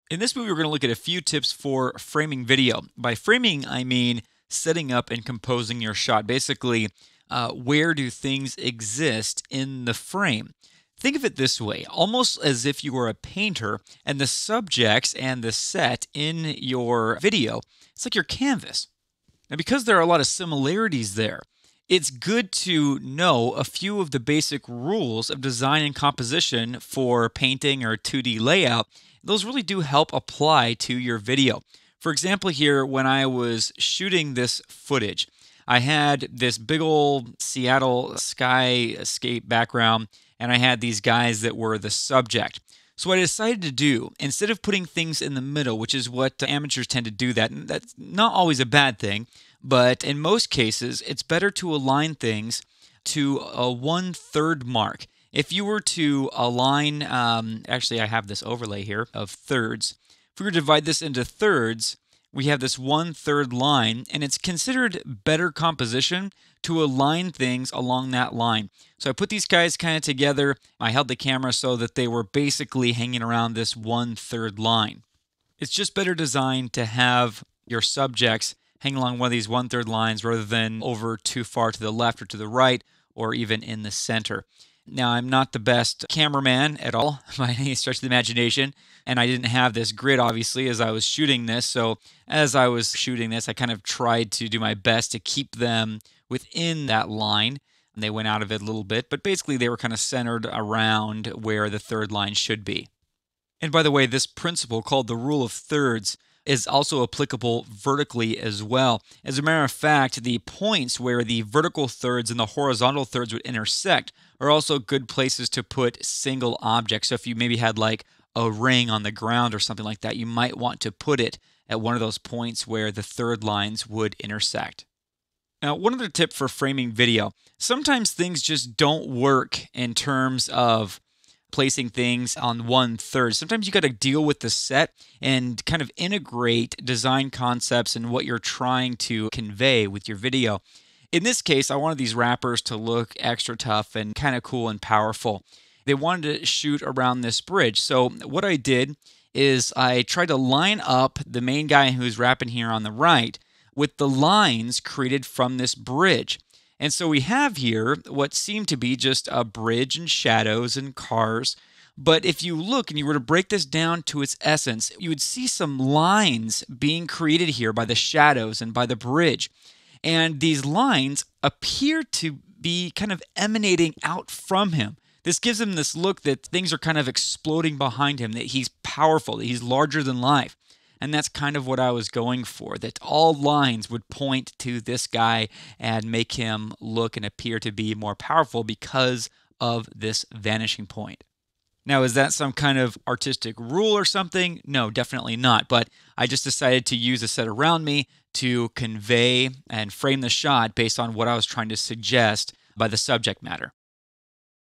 In this movie, we're going to look at a few tips for framing video. By framing, I mean setting up and composing your shot. Basically, where do things exist in the frame? Think of it this way, almost as if you were a painter and the subjects and the set in your video, it's like your canvas. Now, because there are a lot of similarities there, it's good to know a few of the basic rules of design and composition for painting or 2D layout. Those really do help apply to your video. For example, here, when I was shooting this footage, I had this big old Seattle skyscape background, and I had these guys that were the subject. So what I decided to do, instead of putting things in the middle, which is what amateurs tend to do, and that's not always a bad thing, but in most cases, it's better to align things to a 1/3 mark. If you were to align, actually, I have this overlay here of thirds. If we were to divide this into thirds, we have this 1/3 line, and it's considered better composition to align things along that line. So I put these guys kind of together. I held the camera so that they were basically hanging around this 1/3 line. It's just better designed to have your subjects hang along one of these 1/3 lines rather than over too far to the left or to the right or even in the center. Now, I'm not the best cameraman at all by any stretch of the imagination, and I didn't have this grid, obviously, as I was shooting this. So as I was shooting this, I kind of tried to do my best to keep them within that line. And they went out of it a little bit, but basically they were kind of centered around where the third line should be. And by the way, this principle called the rule of thirds is also applicable vertically as well. As a matter of fact, the points where the vertical thirds and the horizontal thirds would intersect are also good places to put single objects. So if you maybe had like a ring on the ground or something like that, you might want to put it at one of those points where the third lines would intersect. Now, one other tip for framing video, sometimes things just don't work in terms of placing things on 1/3. Sometimes you got to deal with the set and kind of integrate design concepts and what you're trying to convey with your video. In this case, I wanted these wrappers to look extra tough and kind of cool and powerful. They wanted to shoot around this bridge. So what I did is I tried to line up the main guy who's rapping here on the right with the lines created from this bridge. And so we have here what seem to be just a bridge and shadows and cars. But if you look and you were to break this down to its essence, you would see some lines being created here by the shadows and by the bridge. And these lines appear to be kind of emanating out from him. This gives him this look that things are kind of exploding behind him, that he's powerful, that he's larger than life. And that's kind of what I was going for, that all lines would point to this guy and make him look and appear to be more powerful because of this vanishing point. Now, is that some kind of artistic rule or something? No, definitely not. But I just decided to use a set around me to convey and frame the shot based on what I was trying to suggest by the subject matter.